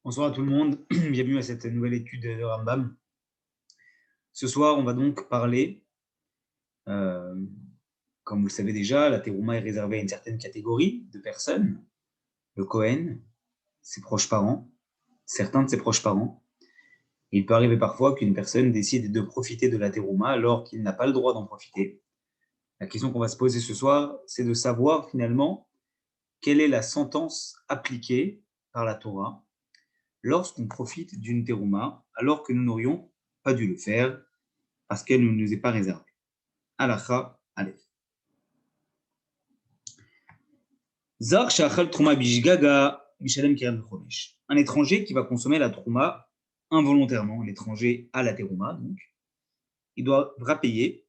Bonsoir à tout le monde, bienvenue à cette nouvelle étude de Rambam. Ce soir, on va donc parler, euh, comme vous le savez déjà, la terouma est réservée à une certaine catégorie de personnes, le Kohen, ses proches parents, certains de ses proches parents. Il peut arriver parfois qu'une personne décide de profiter de la terouma alors qu'il n'a pas le droit d'en profiter. La question qu'on va se poser ce soir, c'est de savoir finalement quelle est la sentence appliquée par la Torah lorsqu'on profite d'une terouma alors que nous n'aurions pas dû le faire parce qu'elle ne nous est pas réservée. Halacha Aleph. Zar shachal trouma bishgaga mishalem keren v'chomesh. Un étranger qui va consommer la trouma involontairement, l'étranger à la terouma, donc, il devra payer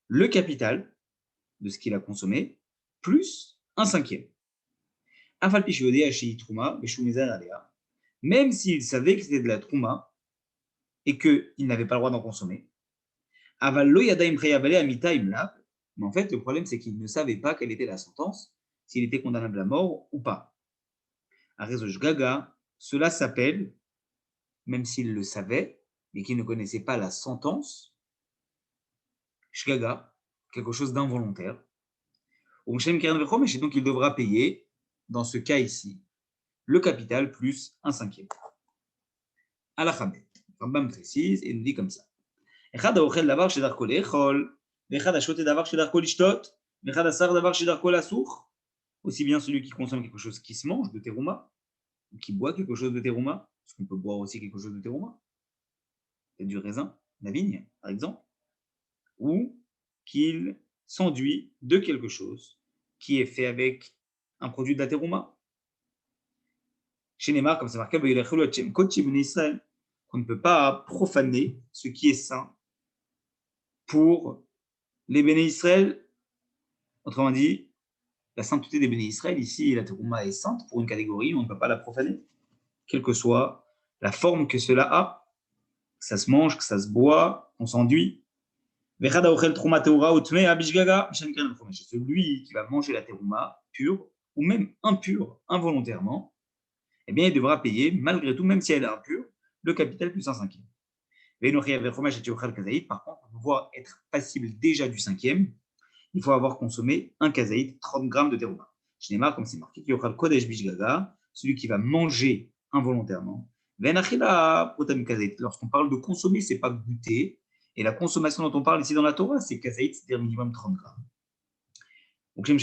le capital de ce qu'il a consommé, plus un cinquième. Afal pishodé hashi trouma beshumezar alea. Même s'il savait que c'était de la trouma et qu'il n'avait pas le droit d'en consommer. Aval lo yadaim chayavale amita imlab. Mais en fait, le problème, c'est qu'il ne savait pas quelle était la sentence, s'il était condamnable à mort ou pas. Arezosh Gaga, cela s'appelle, même s'il le savait, mais qu'il ne connaissait pas la sentence, Shgaga, quelque chose d'involontaire. Et donc il devra payer, dans ce cas ici, le capital plus un cinquième. Alachabet. Rambam précise et nous dit comme ça. Echad haochel davar shedarko leechol, ve'echad hashote davar shedarko lishtot, ve'echad hasar davar shedarko lasur. Aussi bien celui qui consomme quelque chose qui se mange de terouma, ou qui boit quelque chose de terouma, parce qu'on peut boire aussi quelque chose de terouma, c'est du raisin, la vigne, par exemple, ou qu'il s'enduit de quelque chose qui est fait avec un produit de la terouma. Chez Neymar, comme c'est marqué, qu'on ne peut pas profaner ce qui est saint pour les béné Israël. Autrement dit, la sainteté des béné Israël, ici, la terouma est sainte pour une catégorie, on ne peut pas la profaner, quelle que soit la forme que cela a, que ça se mange, que ça se boit, qu'on s'enduit. Celui qui va manger la terouma pure ou même impure involontairement, eh bien, il devra payer, malgré tout, même si elle est impure, le capital plus un cinquième. Par contre, pour pouvoir être passible déjà du cinquième, il faut avoir consommé un kazaït, 30 grammes de terouma. Je n'ai marre, comme c'est marqué, celui qui va manger involontairement. Lorsqu'on parle de consommer, ce n'est pas goûter. Et la consommation dont on parle ici dans la Torah, c'est kazaït, c'est-à-dire minimum 30 grammes. Donc, de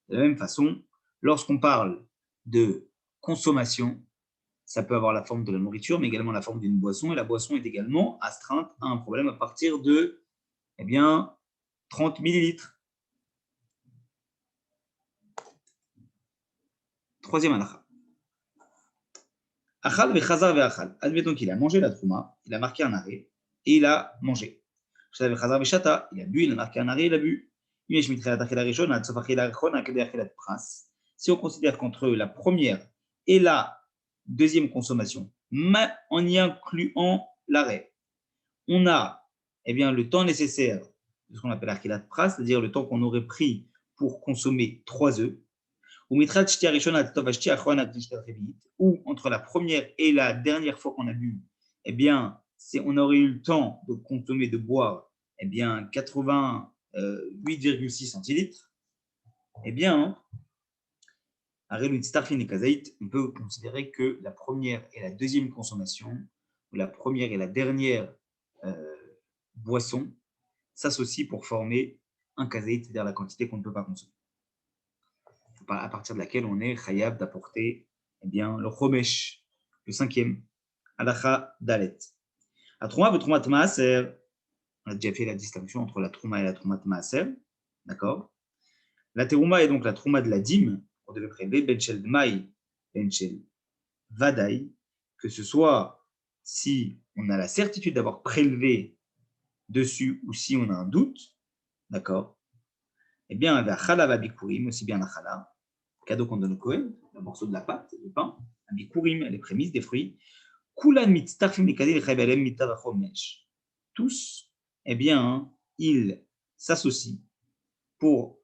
la même façon, lorsqu'on parle de consommation, ça peut avoir la forme de la nourriture, mais également la forme d'une boisson. Et la boisson est également astreinte à un problème à partir de 30 millilitres. Troisième halakha. Achal vechazar veachal. Admettons qu'il a mangé la trouma, il a marqué un arrêt, et il a mangé. Il a bu, il a marqué un arrêt, il a bu. Si on considère qu'entre la première et la deuxième consommation, en y incluant l'arrêt, on a le temps nécessaire de ce qu'on appelle achilat pras, c'est-à-dire le temps qu'on aurait pris pour consommer 3 œufs, ou entre la première et la dernière fois qu'on a bu, on aurait eu le temps de consommer, de boire 88,6 centilitres, on peut considérer que la première et la deuxième consommation, ou la première et la dernière boisson, s'associent pour former un kazaït, c'est-à-dire la quantité qu'on ne peut pas consommer. À partir de laquelle on est chayav d'apporter le chomesh, le cinquième, halacha dalet. La trouma et trouma maaser, on a déjà fait la distinction entre la trouma et la trouma maaser, d'accord. La terouma est donc la trouma de la dîme, on devait prélever benchel dmaï, benchel vadaï, que ce soit si on a la certitude d'avoir prélevé dessus ou si on a un doute, d'accord. La chala va bikurim, aussi bien la chala, cadeau qu'on donne au Kohen, le morceau de la pâte, le pain, un bikurim, les prémices des fruits. Kulan mitztafim likadi lechaybelem mitavachomesh. Tous, ils s'associent pour,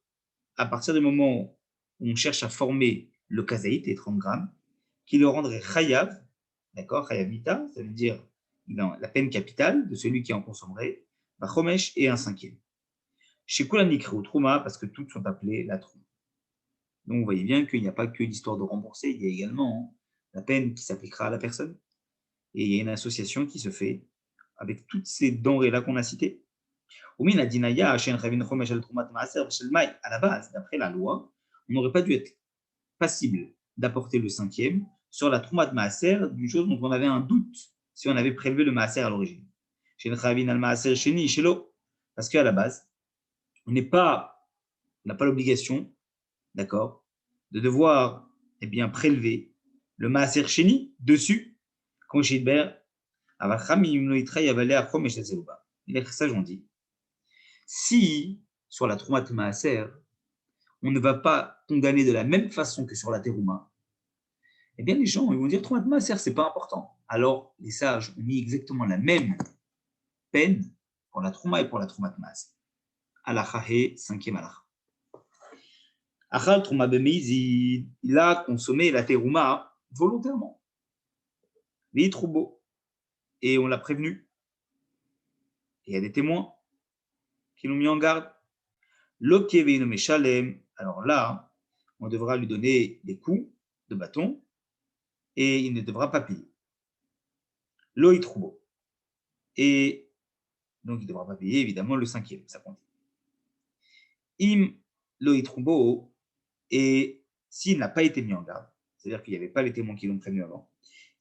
à partir du moment où on cherche à former le kazaït est 30 grammes, qui le rendrait chayav, d'accord, chayav mita, ça veut dire la peine capitale de celui qui en consommerait, chomesh et un cinquième. Chez Kulan Nikre ou Trouma, parce que toutes sont appelées la Trouma. Donc vous voyez bien qu'il n'y a pas que l'histoire de rembourser, il y a également la peine qui s'appliquera à la personne. Et il y a une association qui se fait avec toutes ces denrées-là qu'on a citées. À la base, d'après la loi, on n'aurait pas dû être passible d'apporter le cinquième sur la Troumat Maaser, d'une chose dont on avait un doute si on avait prélevé le Maaser à l'origine. Parce qu'à la base, on n'a pas l'obligation, d'accord, de devoir prélever le Maaser Sheni dessus, comme chez Hidber, les sages ont dit, si sur la Troumat Maaser, on ne va pas condamner de la même façon que sur la Terouma, eh bien les gens ils vont dire Troumat Maaser, c'est pas important. Alors les sages ont mis exactement la même peine pour la Trouma et pour la Troumat Maaser. Alacha He, 5e alacha. Achal Trouma Bemeizi, il a consommé la Terouma volontairement. Et on l'a prévenu. Et il y a des témoins qui l'ont mis en garde. Alors là, on devra lui donner des coups de bâton et il ne devra pas payer. Loïtroubo. Et donc il ne devra pas payer évidemment le cinquième, ça compte. Im Loïtroubo, et s'il n'a pas été mis en garde, c'est-à-dire qu'il n'y avait pas les témoins qui l'ont prévenu avant,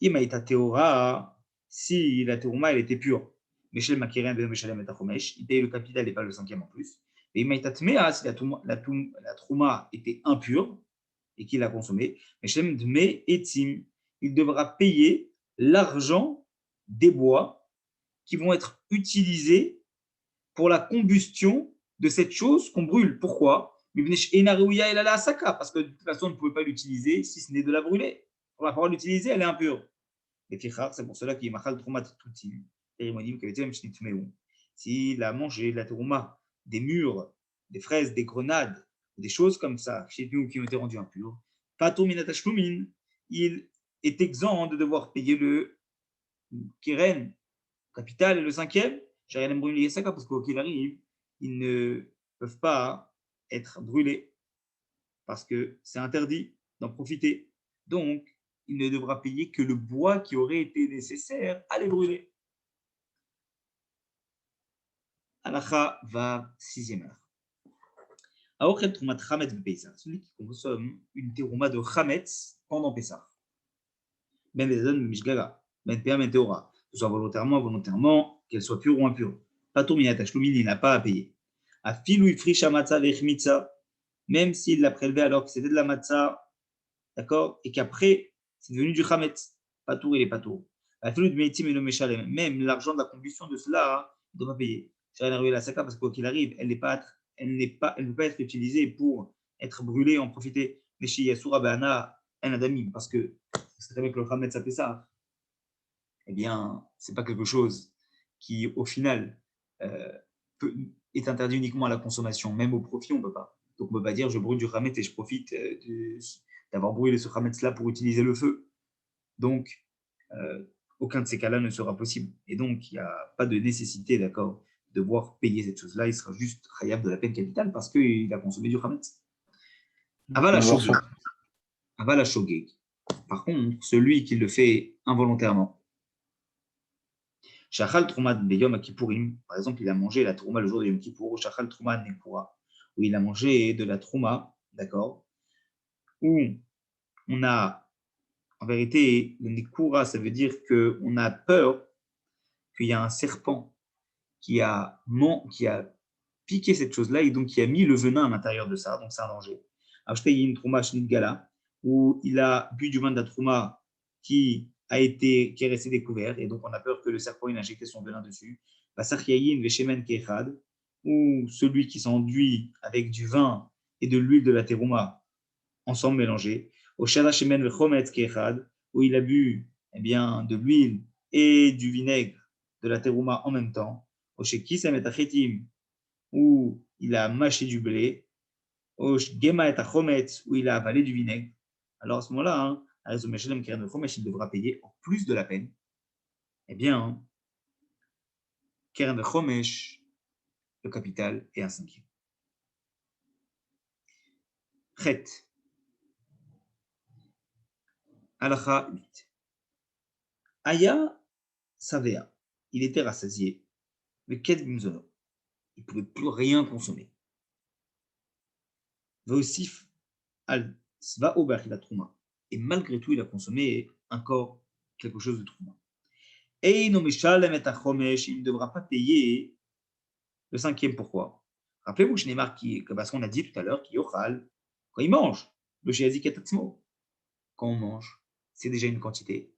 Im Aïta Teora, si la Terouma elle était pure, Meshel Makiren de Meshalem et Tachomesh, il paye le capital et pas le cinquième en plus. Et Im Aïta Tmea, si la Trouma était impure et qu'il l'a consommée, Meshalem Dme Etim, il devra payer l'argent des bois qui vont être utilisés pour la combustion de cette chose qu'on brûle. Pourquoi? Parce que de toute façon, on ne pouvait pas l'utiliser si ce n'est de la brûler. On va pouvoir l'utiliser, elle est impure. Et c'est pour cela qu'il y a machal troumat tutim. S'il a mangé de la terouma, des mûres, des fraises, des grenades, des choses comme ça, qui ont été rendues impures, il est exempt de devoir payer le kiren capital et le cinquième, parce quoi qu'il arrive, ils ne peuvent pas être brûlés parce que c'est interdit d'en profiter. Donc, il ne devra payer que le bois qui aurait été nécessaire à les brûler. Alacha va 6e heure. Aochel Troumat Chametz Bepesach, celui qui consomme une terouma de Chametz pendant Pessah. Ben Bezon Mishgaga, Ben Pea Ben Teora, que ce soit volontairement, involontairement, qu'elle soit pure ou impure. Patou Minat Shlomin, il n'a pas à payer. Afilou Ifrish Amatza Vechmitza, même s'il l'a prélevé alors que c'était de la matzah, d'accord, et qu'après, c'est devenu du chametz. Patour, il est patour. Même l'argent de la combustion de cela, il ne doit pas payer. C'est rien arrivé à la saka parce que quoi qu'il arrive, elle ne peut pas être utilisée pour être brûlée, en profiter. Mais chez Yasura Be'ana, un adamim, parce que c'est avec le chametz à Pessah, eh bien, ce n'est pas quelque chose qui, au final, est interdit uniquement à la consommation. Même au profit, on ne peut pas. Donc, on ne peut pas dire je brûle du chametz et je profite d'avoir brûlé ce chametz-là pour utiliser le feu. Donc, aucun de ces cas-là ne sera possible. Et donc, il n'y a pas de nécessité, d'accord, de devoir payer cette chose-là. Il sera juste khayab de la peine capitale parce qu'il a consommé du chametz. Avala shogeg. Par contre, celui qui le fait involontairement, Shachal Troumat Beyom Kippourim, par exemple, il a mangé la Trouma le jour de Yom Kippour, Shachal Troumat Nekura, où il a mangé de la Trouma, d'accord, où on a, en vérité, le Nekura, ça veut dire qu'on a peur qu'il y a un serpent qui a piqué cette chose-là et donc qui a mis le venin à l'intérieur de ça, donc c'est un danger. Acheter une Trouma Shnit Gala, où il a bu du vin de la Trouma qui est resté découvert, et donc on a peur que le serpent ait injecté son venin dessus. Ou celui qui s'enduit avec du vin et de l'huile de la terouma ensemble mélangés. Au où il a bu de l'huile et du vinaigre de la terouma en même temps. Au où il a mâché du blé. Au gema et où il a avalé du vinaigre. alors à ce moment-là, il devra payer en plus de la peine. Eh bien, Keren de Chomesh, le capital et un cinquième. Chet. Halakha 8. Aya Savea. Il était rassasié. Mais quel bimzono. Il ne pouvait plus rien consommer. Vaosif al Sva Ober il a trouma. Et malgré tout, il a consommé encore quelque chose de trouma. Et il ne devra pas payer le cinquième. Pourquoi? Rappelez-vous, parce qu'on a dit tout à l'heure qu'il yochal, quand il mange, le shiazik etatzmo. Quand on mange, c'est déjà une quantité.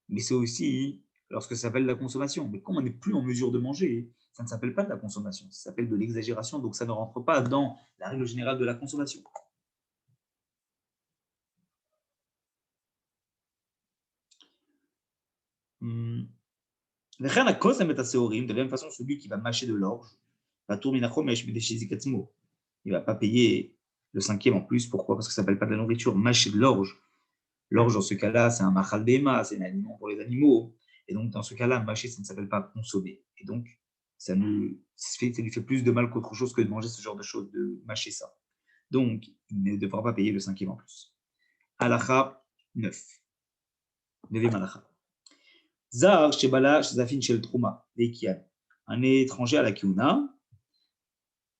Mais c'est aussi lorsque ça s'appelle la consommation. Mais comme on n'est plus en mesure de manger, ça ne s'appelle pas de la consommation, ça s'appelle de l'exagération, donc ça ne rentre pas dans la règle générale de la consommation. De la même façon, celui qui va mâcher de l'orge, va tourner il ne va pas payer le cinquième en plus. Pourquoi? Parce que ça ne s'appelle pas de la nourriture. Mâcher de l'orge. L'orge, dans ce cas-là, c'est un machal bema, c'est un aliment pour les animaux. Et donc, dans ce cas-là, mâcher, ça ne s'appelle pas consommer. Et donc, ça lui fait plus de mal qu'autre chose que de manger ce genre de choses, de mâcher ça. Donc, il ne devra pas payer le cinquième en plus. Halakha 9. Neuvième halakha. Zar shebala shezafin shel trouma veikian. Un étranger à la kiuna,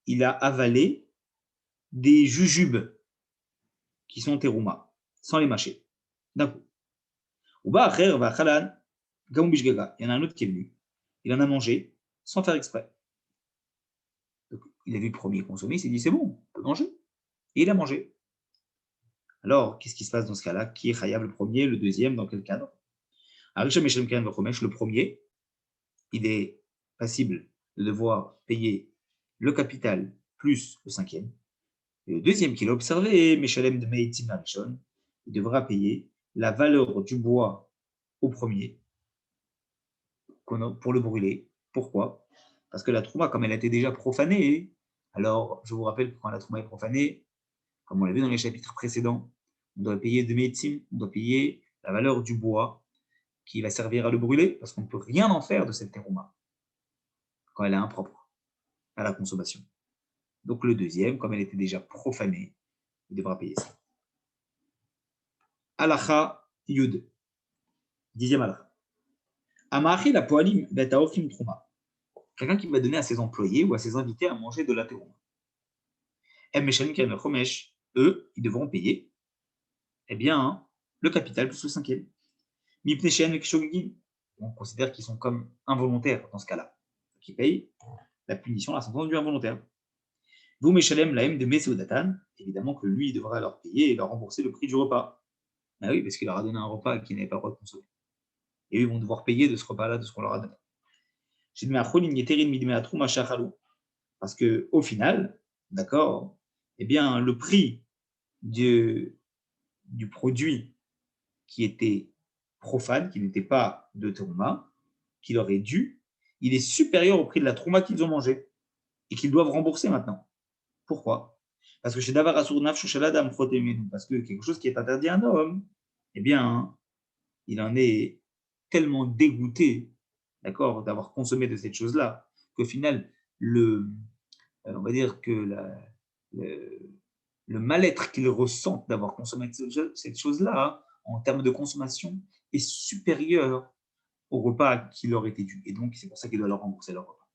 il a avalé des jujubes qui sont terouma, sans les mâcher, d'un coup. Uba acher va khalan gamou bishgaga. Il y en a un autre qui est venu. Il en a mangé sans faire exprès. Donc, il a vu le premier consommer, il s'est dit c'est bon, on peut manger. Et il a mangé. Alors, qu'est-ce qui se passe dans ce cas-là? Qui est khayab le premier, le deuxième, dans quel cadre? Le premier, il est passible de devoir payer le capital plus le cinquième. Et le deuxième qu'il a observé, Meshalem de Meitim Arishon, il devra payer la valeur du bois au premier pour le brûler. Pourquoi? Parce que la trouma, comme elle a été déjà profanée, alors je vous rappelle que quand la trouma est profanée, comme on l'a vu dans les chapitres précédents, on doit payer de Meitim, on doit payer la valeur du bois qui va servir à le brûler, parce qu'on ne peut rien en faire de cette terouma quand elle est impropre à la consommation. Donc le deuxième, comme elle était déjà profanée, il devra payer ça. Alacha Yud. Dixième alacha. Amachi la poalim betaochim trouma. Quelqu'un qui va donner à ses employés ou à ses invités à manger de la terouma. Eux, ils devront payer, eh bien, le capital plus le cinquième. On considère qu'ils sont comme involontaires dans ce cas-là. Qui payent la punition, la sentence du involontaire. Vous, Meshalem, la M de Meseodatan, évidemment que lui, il devra leur payer et leur rembourser le prix du repas. Ah oui, parce qu'il leur a donné un repas qu'ils n'avaient pas le droit de consommer. Et eux, ils vont devoir payer de ce repas-là, de ce qu'on leur a donné. Parce qu'au final, d'accord, eh bien, le prix du produit qui était profane, qui n'était pas de Trouma, qui leur est dû, il est supérieur au prix de la Trouma qu'ils ont mangé et qu'ils doivent rembourser maintenant. Pourquoi? Parce que chez Davar Asur Naf Shoshaladam Chotemenu, parce que quelque chose qui est interdit à un homme, eh bien, il en est tellement dégoûté, d'accord, d'avoir consommé de cette chose-là, qu'au final, on va dire que le mal-être qu'il ressent d'avoir consommé cette chose-là, en termes de consommation, est supérieur au repas qui leur était dû. Et donc, c'est pour ça qu'il doit leur rembourser leur repas.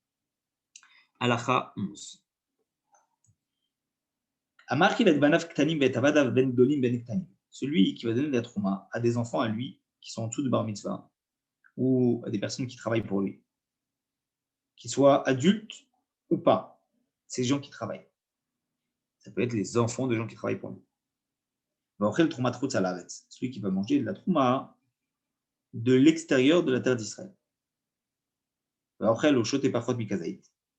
Halakha 11. Celui qui va donner de la trouma à des enfants à lui, qui sont en dessous de bar mitzvah, ou à des personnes qui travaillent pour lui, qu'ils soient adultes ou pas, ces gens qui travaillent. Ça peut être les enfants de gens qui travaillent pour lui. Celui qui va manger de la trouma de l'extérieur de la terre d'Israël.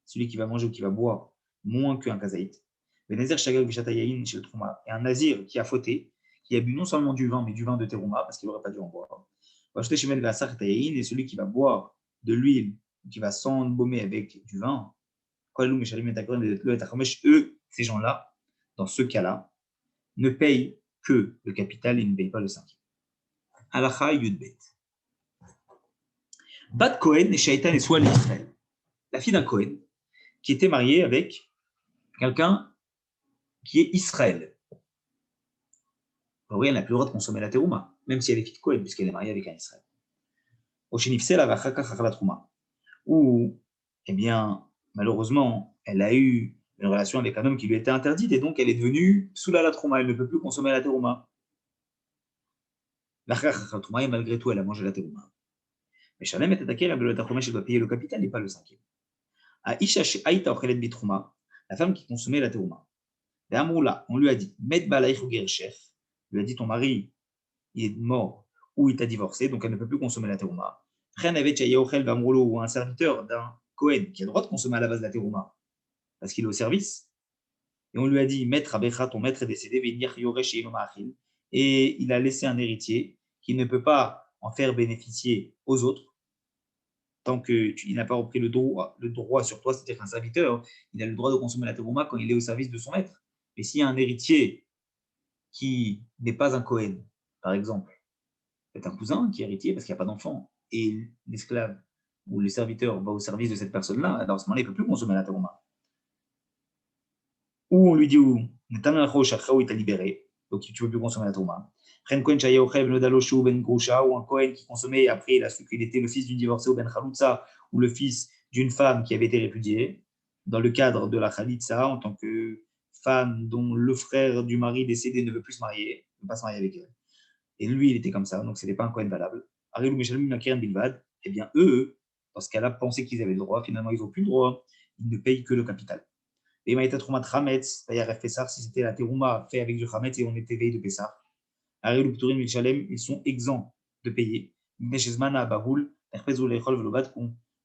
Celui qui va manger ou qui va boire moins qu'un kazaït. Et un nazir qui a fauté, qui a bu non seulement du vin, mais du vin de terouma, parce qu'il n'aurait pas dû en boire. Et celui qui va boire de l'huile, qui va s'embaumer avec du vin, eux, ces gens-là, dans ce cas-là, ne payent que le capital, il ne paye pas le cinquième. Halacha Yudbet. Bat Cohen et Shaitan et Soal Israël. La fille d'un Cohen qui était mariée avec quelqu'un qui est Israël. Oui, elle n'a plus le droit de consommer la terouma, même si elle est fille de Cohen, puisqu'elle est mariée avec un Israël. Ou, eh bien, malheureusement, elle a eu une relation avec un homme qui lui était interdite, et donc elle est devenue soula la trouma, elle ne peut plus consommer la terouma. Et malgré tout, elle a mangé la terouma. Mais Shalem est attaqué, elle doit payer le capital et pas le cinquième. Aïcha Aïta Ochelet Bitrouma, la femme qui consommait la terouma. On lui a dit, Met Balaïch ou Gerchef, lui a dit ton mari, il est mort ou il t'a divorcé, donc elle ne peut plus consommer la terouma. Ou un serviteur d'un Cohen qui a le droit de consommer à la base de la terouma parce qu'il est au service. Et on lui a dit, Maître Abecha, ton maître est décédé, et il a laissé un héritier qui ne peut pas en faire bénéficier aux autres tant qu'il n'a pas repris le droit sur toi, c'est-à-dire qu'un serviteur, il a le droit de consommer la terouma quand il est au service de son maître. Mais s'il y a un héritier qui n'est pas un Cohen, par exemple, c'est un cousin qui est héritier parce qu'il n'y a pas d'enfant, et l'esclave ou le serviteur va au service de cette personne-là, alors à ce moment-là, il ne peut plus consommer la terouma. Ou on lui dit, où il t'a libéré, donc tu ne peux plus consommer la terouma. Ou un Cohen qui consommait, et après il a su qu'il était le fils d'une divorcée ou ben Khaloutsa, ou le fils d'une femme qui avait été répudiée, dans le cadre de la Khalitsa, en tant que femme dont le frère du mari décédé ne veut plus se marier, ne veut pas se marier avec elle. Et lui, il était comme ça, donc ce n'était pas un Cohen valable. Eh bien, eux, parce qu'elle a pensé qu'ils avaient le droit, finalement, ils n'ont plus le droit, ils ne payent que le capital. Et Maïta Troumat Hametz, d'ailleurs, Pessar, si c'était la terouma fait avec du Hametz et on était veille de Pessar, Ariel Pturim Milchalem, ils sont exempts de payer.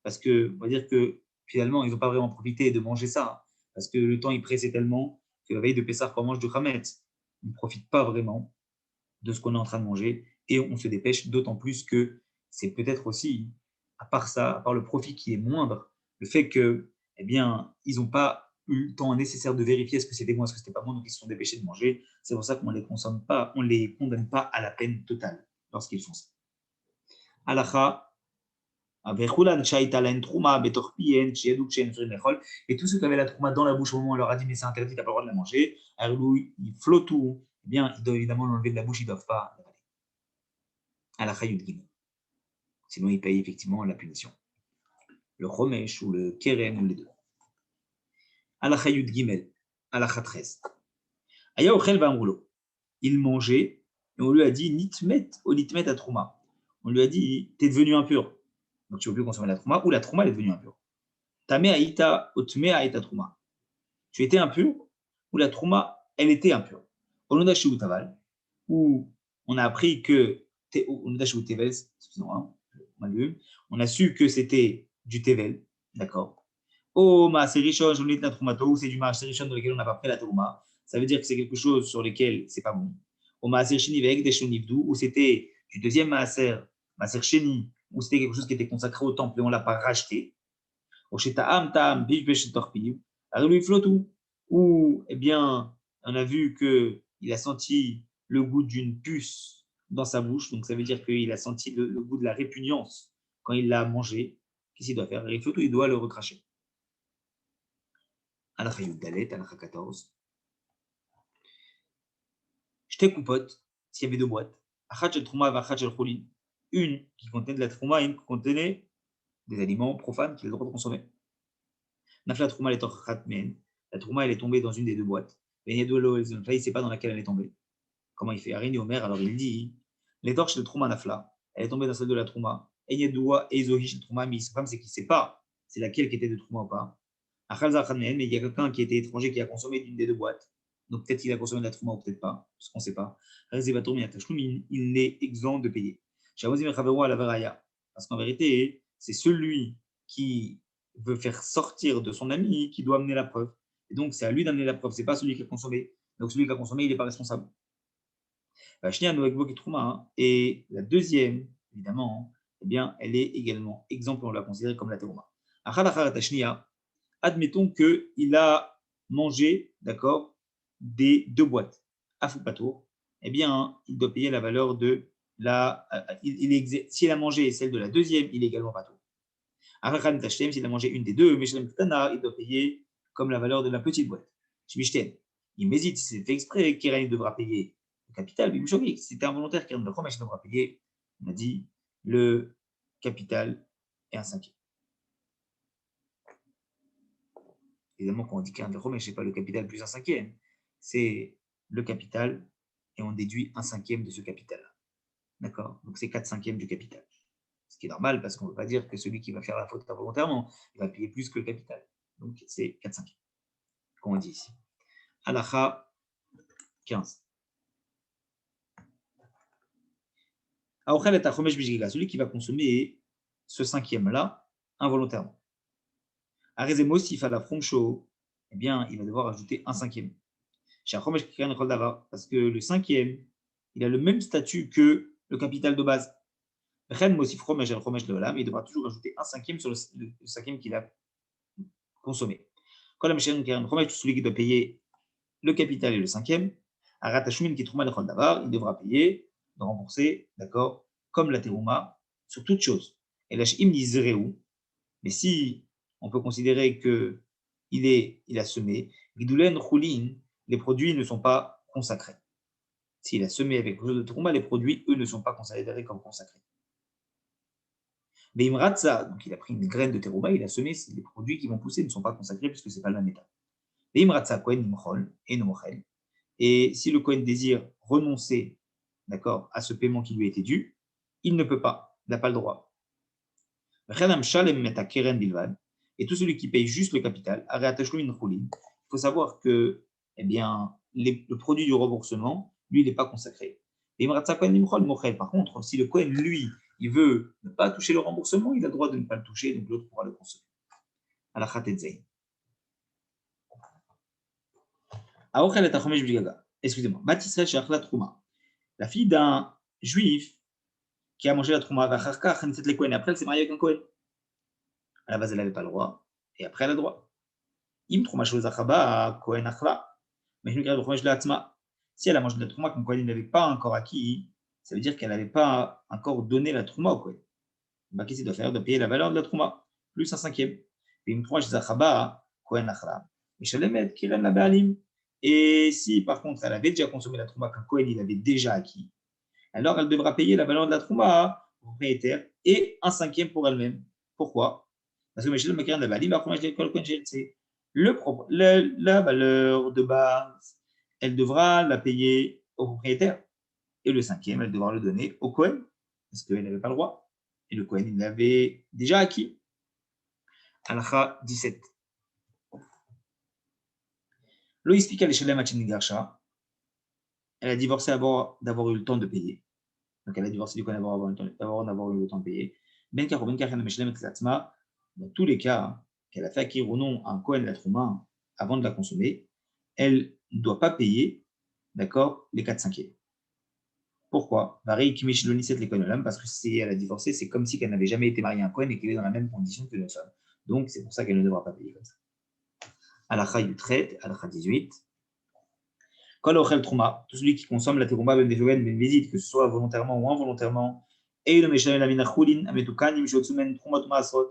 Parce que, on va dire que finalement, ils n'ont pas vraiment profité de manger ça, parce que le temps, il pressait tellement que la veille de Pessar, quand on mange du Hametz, on ne profite pas vraiment de ce qu'on est en train de manger et on se dépêche, d'autant plus que c'est peut-être aussi, à part ça, à part le profit qui est moindre, le fait que, eh bien, ils n'ont pas eu le temps nécessaire de vérifier est-ce que c'était bon, est-ce que c'était pas bon, donc ils se sont dépêchés de manger. C'est pour ça qu'on les consomme pas, on les condamne pas à la peine totale lorsqu'ils font ça. Halacha, et tous ceux qui avaient la trouma dans la bouche au moment où on leur a dit mais c'est interdit, tu n'as pas le droit de la manger, alors ils flottent tout, eh bien, ils doivent évidemment l'enlever de la bouche, ils ne doivent pas à la Chayut Gimel. Sinon, ils payent effectivement la punition. Le Chomesh ou le Keren ou les deux. À la Chayut Gimel, à la Chatrez. Aya Ochel Vamroulo. Il mangeait et on lui a dit Nitmet ou Nitmet à Trouma. On lui a dit t'es devenu impur. Donc tu ne peux plus consommer la Trouma ou la Trouma elle est devenue impure. Tame Aïta Otme Aïta Trouma. Tu étais impur ou la Trouma elle était impure. Onodashi ou Taval, où on a appris que Onodashi ou Tevel, excusez-moi, on a su que c'était du Tevel, d'accord. Oh, Maaser Rishon, Jounit Natrumato, ou c'est du Maaser Rishon dans lequel on n'a pas pris la Trouma. Ça veut dire que c'est quelque chose sur lequel c'est pas bon. Au Maaser Sheni Veg, des Shonivdou, où c'était du deuxième Maaser, Maaser Sheni, où c'était quelque chose qui était consacré au temple et on ne l'a pas racheté. Au Shetaam Tam, Bishbesh Torpiv, Arelu Flotou, où, eh bien, on a vu qu'il a senti le goût d'une puce dans sa bouche, donc ça veut dire qu'il a senti le goût de la répugnance quand il l'a mangé. Qu'est-ce qu'il doit faire? Il doit le recracher. Alakha Yuddalet, Alakha 14. J'étais coupote, s'il y avait deux boîtes. Achat shel Trouma, Achat shel Choulin. Une qui contenait de la Trouma et une qui contenait des aliments profanes qu'il a le droit de consommer. Nafla Trouma, elle est Khatmen. La Trouma, elle est tombée dans une des deux boîtes. Et il ne sait pas dans laquelle elle est tombée. Comment il fait Arini Omer, alors il dit les torches de Trouma Nafla, elle est tombée dans celle de la Trouma. Et Yedoua, Ezohi shel Trouma, mais ce problème, c'est qu'il ne sait pas c'est laquelle qui était de Trouma ou pas. Mais il y a quelqu'un qui était étranger qui a consommé d'une des deux boîtes. Donc peut-être qu'il a consommé de la trouma ou peut-être pas, parce qu'on ne sait pas. Il est exempt de payer. Parce qu'en vérité, c'est celui qui veut faire sortir de son ami qui doit amener la preuve. Et donc c'est à lui d'amener la preuve, ce n'est pas celui qui a consommé. Donc celui qui a consommé, il n'est pas responsable. Et la deuxième, évidemment, eh bien, elle est également exemple, on l'a considérée comme la terouma. Admettons qu'il a mangé, d'accord, des deux boîtes, à Foupatour, eh bien, il doit payer la valeur de la. S'il a mangé celle de la deuxième, il est également pas tout. S'il a mangé une des deux, il doit payer comme la valeur de la petite boîte. Il m'hésite, si c'est fait exprès, Keren devra payer le capital. Si c'était involontaire, Keren devra payer, on a dit, le capital et un cinquième. Évidemment, quand on dit Keren ce n'est pas le capital plus un cinquième, c'est le capital et on déduit un cinquième de ce capital-là. D'accord? Donc c'est 4/5 du capital. Ce qui est normal parce qu'on ne veut pas dire que celui qui va faire la faute involontairement, il va payer plus que le capital. Donc c'est 4/5, comme on dit ici. Halakha 15. Celui qui va consommer ce cinquième-là involontairement. Arezemos, s'il fait la froncho, eh bien, il va devoir ajouter un cinquième. Parce que le cinquième, il a le même statut que le capital de base. Il devra toujours ajouter un cinquième sur le cinquième qu'il a consommé. Celui qui doit payer le capital et le cinquième, il devra payer, de rembourser, d'accord, comme la terouma, sur toute chose. Et la mais si on peut considérer que il a semé, les produits ne sont pas consacrés. S'il a semé avec quelque chose de terouma, les produits, eux, ne sont pas considérés comme consacrés. Mais Imratza, donc il a pris une graine de terouma, il a semé, les produits qui vont pousser ne sont pas consacrés puisque ce n'est pas le même état. Mais Imratza, Kohen, Nimchol, et Nomochel. Et si le Kohen désire renoncer, d'accord, à ce paiement qui lui a été dû, il ne peut pas, il n'a pas le droit. Et tout celui qui paye juste le capital, il faut savoir que eh bien, le produit du remboursement, lui, il n'est pas consacré. Et par contre, si le Kohen, lui, il veut ne pas toucher le remboursement, il a le droit de ne pas le toucher, donc l'autre pourra le consommer. Excusez-moi. La fille d'un juif qui a mangé la trouma, après elle s'est mariée avec un Kohen. À la base, elle n'avait pas le droit, et après, elle a le droit. Si elle a mangé de la trouma qu'un Kohen n'avait pas encore acquis, ça veut dire qu'elle n'avait pas encore donné la trouma au Kohen. Qu'est-ce qu'il doit faire? De payer la valeur de la trouma, plus un cinquième. Et si par contre elle avait déjà consommé la trouma qu'un Kohen il avait déjà acquis, alors elle devra payer la valeur de la trouma au propriétaire et un cinquième pour elle-même. Pourquoi? Parce que la valeur de base, elle devra la payer au propriétaire. Et le cinquième, elle devra le donner au Kohen, parce qu'elle n'avait pas le droit. Et le Kohen, il l'avait déjà acquis. Halakha 17. Lo explique à l'échelle Garsha. Elle a divorcé avant d'avoir eu le temps de payer. Donc elle a divorcé du Kohen avant d'avoir eu le temps de payer. Dans tous les cas, qu'elle a fait acquérir au nom un Kohen la trouma avant de la consommer, elle ne doit pas payer, d'accord, les 4/5. Pourquoi? Parce que si elle a divorcé, c'est comme si elle n'avait jamais été mariée à un Kohen et qu'elle est dans la même condition que la femme. Donc c'est pour ça qu'elle ne devra pas payer comme ça. Halakha Yutret, Halakha 18. Kol ochel trouma, tout celui qui consomme la terouma ben dejouen ben visite, que ce soit volontairement ou involontairement, et le meshalem la minachulin ametukanim shotsumen troumat maasrot,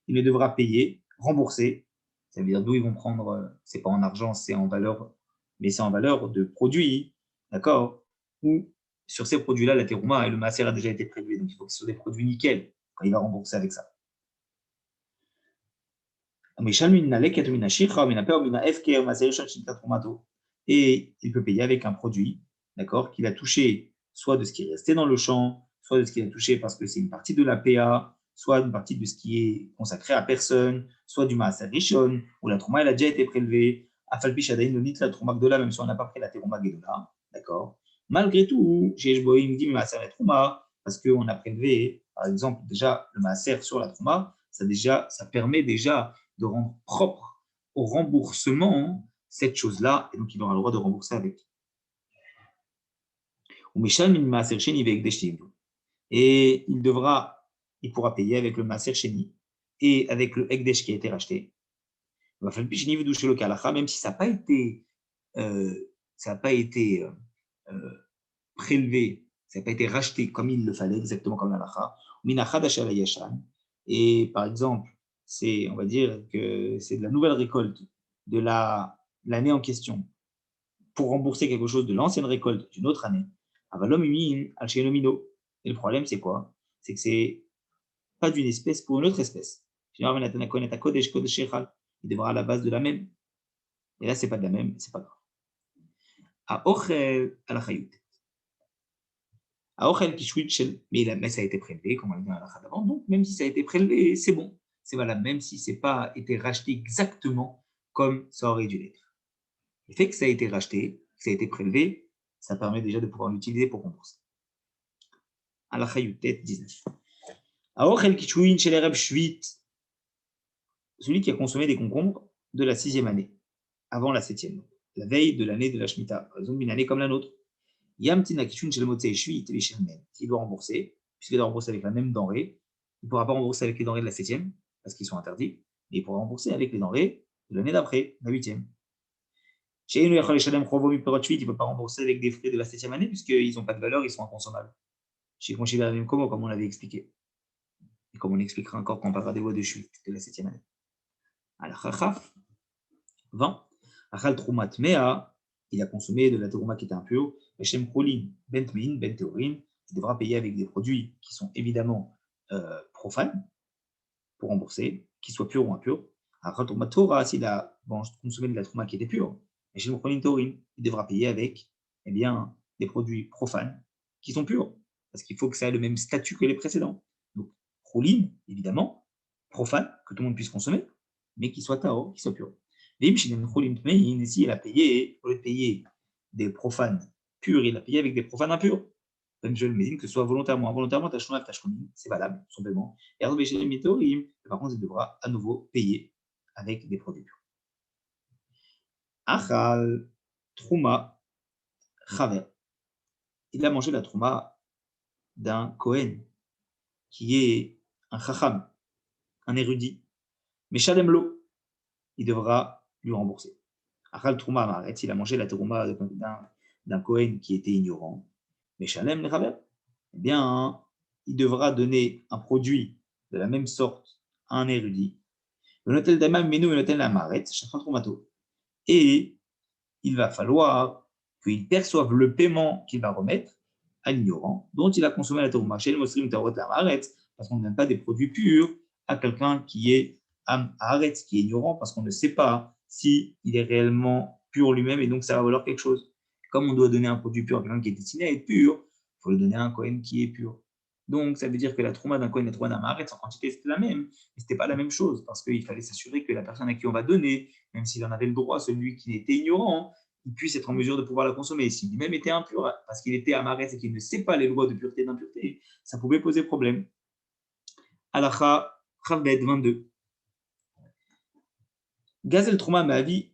il ne devra payer, rembourser. Ça veut dire d'où ils vont prendre, c'est pas en argent, c'est en valeur, mais c'est en valeur de produits, d'accord? Ou sur ces produits-là, la terouma et le maaser a déjà été prélevé, donc il faut que ce soit des produits nickel quand il va rembourser avec ça. Et il peut payer avec un produit, d'accord, qu'il a touché soit de ce qui est resté dans le champ, soit de ce qu'il a touché parce que c'est une partie de la PA, soit une partie de ce qui est consacré à personne, soit du maaser rishon, où la trouma elle a déjà été prélevée, afalpi shadaïn nonit la trouma gdola, même si on n'a pas pris la terouma gedola, d'accord. Malgré tout, j'ai boim dit maaser et trouma, parce qu'on a prélevé, par exemple, déjà le maaser sur la trouma, ça permet déjà de rendre propre au remboursement cette chose-là, et donc il aura le droit de rembourser avec. Et il pourra payer avec le Maaser Sheni et avec le Ekdesh qui a été racheté. Même si ça n'a pas été prélevé, ça n'a pas été racheté comme il le fallait, exactement comme l'alacha. Minachad Asher Yashan. Et par exemple, on va dire que c'est de la nouvelle récolte de l'année en question pour rembourser quelque chose de l'ancienne récolte d'une autre année. Avalom Imin Al Shenomino. Et le problème, c'est quoi? C'est que c'est pas d'une espèce pour une autre espèce. Il devra à la base de la même. Et là, c'est pas de la même, c'est pas grave. À Ochel à la Chayut. À Ochel Kishwit Shel. Mais ça a été prélevé, comme on l'a dit à la d'avant. Donc, même si ça a été prélevé, c'est bon. C'est valable, même si c'est pas été racheté exactement comme ça aurait dû l'être. Le fait que ça a été racheté, que ça a été prélevé, ça permet déjà de pouvoir l'utiliser pour rembourser. À la Chayut 19. À Ochel Kishwit Shel Ereb Shvit. Celui qui a consommé des concombres de la 6e année, avant la 7e, la veille de l'année de la Shemitah, par exemple une année comme la nôtre. S'il doit rembourser, puisqu'il doit rembourser avec la même denrée, il ne pourra pas rembourser avec les denrées de la 7e, parce qu'ils sont interdits, mais il pourra rembourser avec les denrées de l'année d'après, la 8e. Il ne peut pas rembourser avec des frais de la 7e année, puisqu'ils n'ont pas de valeur, ils sont inconsommables. Comme on l'avait expliqué. Et comme on expliquera encore quand on parlera des lois de Shvit de la 7e année. Al-Chachaf, 20. Achal Troumat Mea, il a consommé de la terouma qui était impure. Hashem Cholin, Bentmin, Benteorin, il devra payer avec des produits qui sont évidemment profanes pour rembourser, qu'ils soient purs ou impurs. Achal Troumat Torah, s'il a consommé de la terouma qui était pure, Hashem Cholin Teorin, il devra payer avec des produits profanes qui sont purs, parce qu'il faut que ça ait le même statut que les précédents. Donc, Cholin, évidemment, profane, que tout le monde puisse consommer, mais qui soit tao, qui soit pur. S'il a payé, au lieu de payer des profanes purs, il a payé avec des profanes impurs. Je le médine, que ce soit volontairement, involontairement, c'est valable, son paiement. Et par contre, il devra à nouveau payer avec des produits purs. Achal, Trouma, Chaver. Il a mangé la Trouma d'un Kohen, qui est un Chacham, un érudit. Mais Shalem-lo, il devra lui rembourser. Achal Trouma Maret, il a mangé la Trouma d'un Kohen qui était ignorant. Mais Shalem le eh bien, il devra donner un produit de la même sorte à un érudit. Et il va falloir qu'il perçoive le paiement qu'il va remettre à l'ignorant dont il a consommé la Trouma. Chez le Muslim, parce qu'on ne donne pas des produits purs à quelqu'un qui est Haaretz, qui est ignorant, parce qu'on ne sait pas s'il est réellement pur lui-même, et donc ça va valoir quelque chose. Comme on doit donner un produit pur à quelqu'un qui est destiné à être pur, il faut le donner à un Kohen qui est pur. Donc, ça veut dire que la Trouma d'un Kohen et la Trouma d'un Haaretz, en quantité, c'était la même, mais ce n'était pas la même chose, parce qu'il fallait s'assurer que la personne à qui on va donner, même s'il en avait le droit, celui qui était ignorant, il puisse être en mesure de pouvoir la consommer. S'il lui-même était impur, parce qu'il était Haaretz et qu'il ne sait pas les lois de pureté et d'impureté, ça pouvait poser problème. Alacha Chavbed 22. Gazel Trouma Ma'avi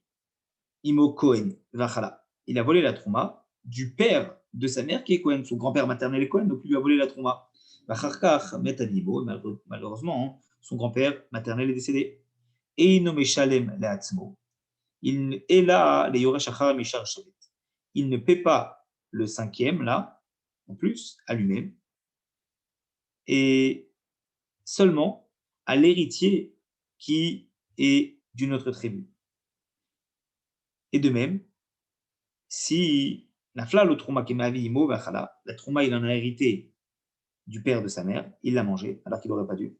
Imo Cohen Vachala. Il a volé la Trouma du père de sa mère qui est Cohen. Son grand-père maternel est Cohen, donc il lui a volé la Trouma. Vacharkach Metanibo, malheureusement, son grand-père maternel est décédé. Et il nommé Shalem Leatzmo. Il est là, les Yoresh Achar Mishar Shevet. Il ne paie pas le 5e, là, en plus, à lui-même. Et seulement à l'héritier qui est d'une autre tribu. Et de même, si la fla trouma la trouma il en a hérité du père de sa mère, il l'a mangé alors qu'il n'aurait pas dû.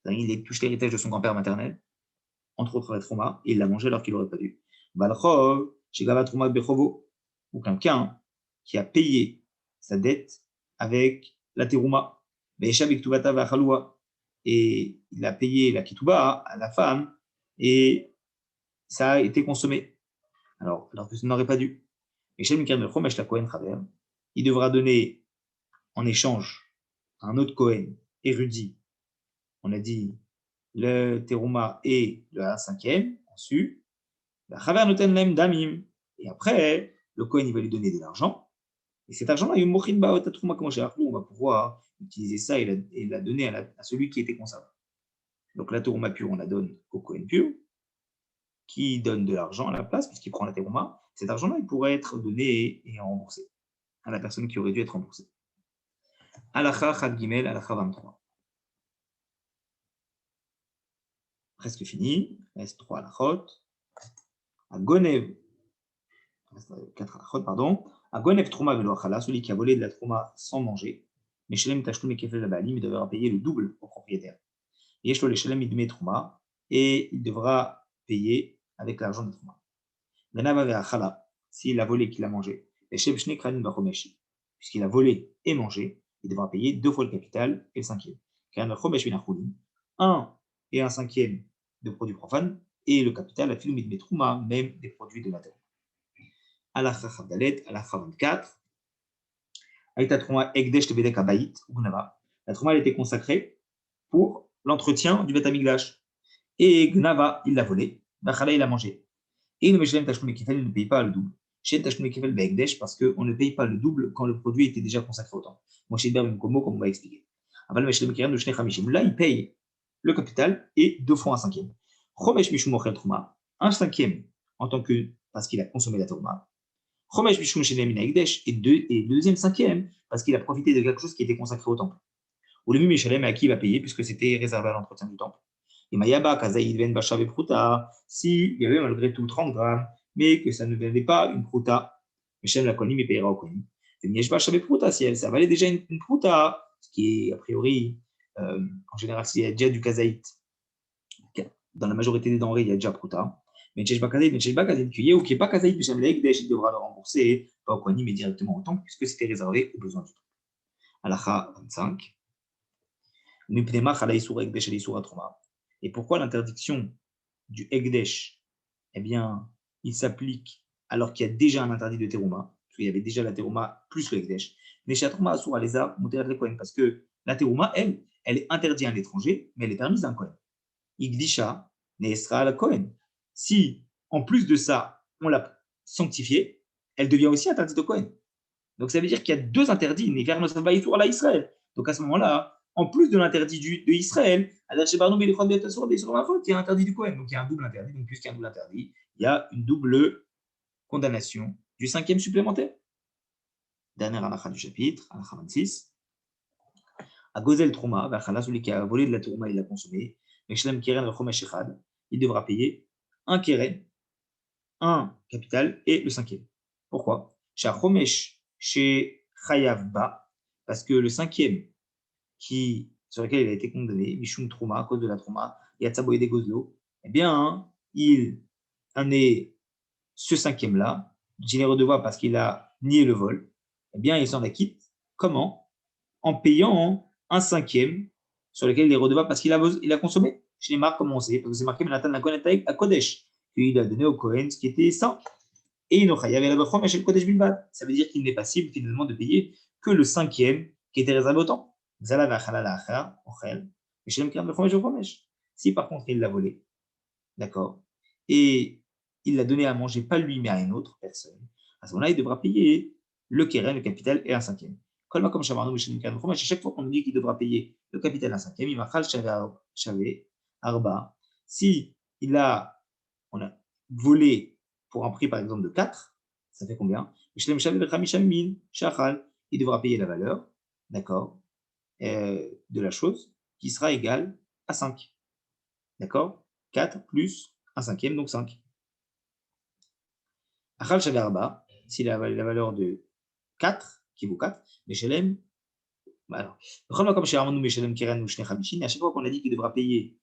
Il touche l'héritage de son grand-père maternel, entre autres la trouma, et il l'a mangé alors qu'il n'aurait pas dû. Balchov, Shigava trouma bechovo, ou quelqu'un qui a payé sa dette avec la terouma, et il a payé la ketouba à la femme, et ça a été consommé. Alors que ça n'aurait pas dû. Il devra donner en échange à un autre Kohen érudit, on a dit le terouma et le 5e, ensuite, et après, le Kohen il va lui donner de l'argent, et cet argent-là, on va pouvoir utiliser ça et la donner à celui qui était conservé. Donc la terouma pure, on la donne au Kohen pur, qui donne de l'argent à la place, puisqu'il prend la terouma. Cet argent-là, il pourrait être donné et remboursé. à la personne qui aurait dû être remboursée. Halakha Chad Gimel, Halakha 23. Presque fini. Il reste 3 halachot. À Gonev, 4 halachot, pardon. À Gonev Trouma Velo Achala, celui qui a volé de la Trouma sans manger. Mais Shelem Tashlum et Kefel Labalim, il devra payer le double au propriétaire. Yeshlo le Shelem Idme Trouma, et il devra payer avec l'argent de Trouma. Ganava ve Achala, s'il a volé qu'il a mangé. Et Shem Shne Kranin Bachomeshi, puisqu'il a volé et mangé, il devra payer 2 fois le capital et le cinquième. Car un Chomesh Minachulin, 1 et un cinquième de produits profanes, et le capital, la filumid metrouma, même des produits de la terre. Alacha Chavdalet, Alacha 24. Aïta Trouma Egdesh Tebedek Abayit, Gnava. La Trouma, elle était consacrée pour l'entretien du Bet Amigdash. Et Gnava, il l'a volé. Bachala, il l'a mangé. Et le Meshlem Tashloum Kefel, il ne paye pas le double. Chez Tashloum Kefel Begdesh, parce qu'on ne paye pas le double quand le produit était déjà consacré au temps. Moi, chez Berbe Mkomo, comme on va expliquer. Aval Meshlem Keren de Shnei Chamishim. Là, il paye le capital et 2 fois un cinquième. Chomesh Mishum Ochel Trouma, un cinquième en tant que, parce qu'il a consommé la Trouma. Chomesh Mishum Shenem Egdesh, et deuxième cinquième, parce qu'il a profité de quelque chose qui était consacré au temple. Ou le Mimeshalem, à qui il va payer, puisque c'était réservé à l'entretien du temple. Et Mayaba, Kazaïd, Ben Bachav et Pruta, s'il y avait malgré tout 30 grammes, mais que ça ne valait pas une Pruta, Michem la Konim, il payera au Konim. Et Miesh Bachav et Pruta, si ça valait déjà une Pruta, ce qui est a priori, en général, s'il y a déjà du Kazaïd, dans la majorité des denrées, il y a déjà Pruta. Mais Tchesh Bakazaïd, qu'il y ait ou qu'il n'y ait pas Kazaïd, Michem Lekdesh, il devra le rembourser, pas au Konim, mais directement au temple, puisque c'était réservé aux besoins du temple. Alacha 25. Et pourquoi l'interdiction du Ekdesh, eh bien, il s'applique alors qu'il y a déjà un interdit de Teruma, parce qu'il y avait déjà la Teruma plus le Ekdesh. Mais chez Teruma, Asura, les a monté le Kohen, parce que la Teruma, elle est interdite à un étranger, mais elle est permise à un Kohen. Igdisha, Neesra al Kohen. Si, en plus de ça, on l'a sanctifiée, elle devient aussi interdite au Kohen. Donc ça veut dire qu'il y a 2 interdits, à Israël. Donc à ce moment-là, en plus de l'interdit de Israël, il y a un interdit du Kohen. Donc il y a un double interdit. Donc puisqu'il y a un double interdit, il y a une double condamnation du 5e supplémentaire. Dernière halakha du chapitre, halakha 26. À Gozel Trouma, celui qui a volé de la Trouma, il l'a consommé. Il devra payer un keren, un capital et le 5e. Pourquoi? Chez Chayav Ba, parce que le 5e sur lequel il a été condamné, Mishum Trouma, à cause de la Trouma, et Atsaboïde Gozlo, eh bien, il en est ce 5e-là, dont il est redevable parce qu'il a nié le vol, eh bien, il s'en acquitte. Comment? En payant un 5e sur lequel il est redevable parce qu'il a consommé. Je l'ai marqué comme on sait, parce que c'est marqué Menatan la Kohen à Kodesh, qu'il a donné au Kohen ce qui était saint. Et ça veut dire qu'il n'est pas possible finalement de payer que le 5e qui était réservé au temps. Si par contre il l'a volé, d'accord, et il l'a donné à manger, pas lui, mais à une autre personne, à ce moment-là, il devra payer le keren, le capital et un 5e. Comme à chaque fois qu'on dit qu'il devra payer le capital et un 5e, il m'a chavé arba. Si on a volé pour un prix, par exemple, de 4, ça fait combien? Il devra payer la valeur, d'accord, de la chose, qui sera égale à 5. D'accord? 4 plus un 5e, donc 5. Achal Shagarba, s'il a la valeur de 4, qui vaut 4, Meshelem, alors, comme chez Armand, Meshelem, Keren ou Shnei Chamishin, à chaque fois qu'on a dit qu'il devra payer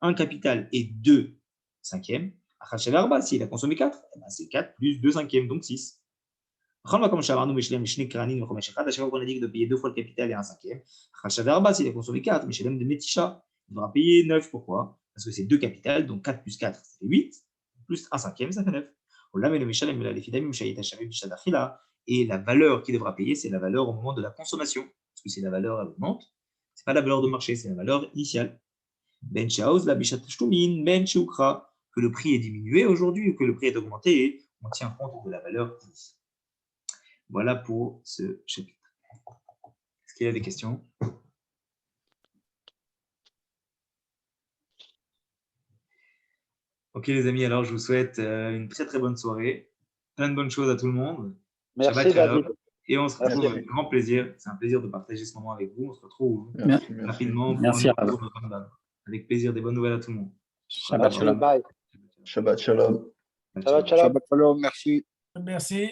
un capital et 2 cinquièmes, Achal Shagarba, s'il a consommé 4, c'est 4 plus 2 cinquièmes, donc 6. Comme chez Armand, Meshelem, Shnei Keranin, à chaque fois qu'on a dit qu'il doit payer 2 fois le capital et un cinquième, Achal Shagarba, s'il a consommé 4, Meshelem de Metisha, il devra payer 9. Pourquoi? Parce que c'est 2 capitales, donc 4 plus 4, ça fait 8, plus un cinquième, ça fait 9. Et la valeur qu'il devra payer, c'est la valeur au moment de la consommation. Parce que c'est la valeur, elle augmente. Ce n'est pas la valeur de marché, c'est la valeur initiale. Ben Shaoz, la Bishat Shtumin, Ben Shukra, que le prix est diminué aujourd'hui ou que le prix est augmenté, on tient compte de la valeur initiale. Voilà pour ce chapitre. Est-ce qu'il y a des questions? Ok les amis, alors je vous souhaite une très très bonne soirée. Plein de bonnes choses à tout le monde. Merci Shabbat Shalom. David. Et on se retrouve Merci. avec grand plaisir. C'est un plaisir de partager ce moment avec vous. On se retrouve Merci. rapidement pour Merci, un Rav. nouveau Rambam. Avec plaisir, des bonnes nouvelles à tout le monde. Shabbat Merci, shalom. bye. Shabbat shalom. Shabbat shalom. Shabbat shalom, merci. Merci.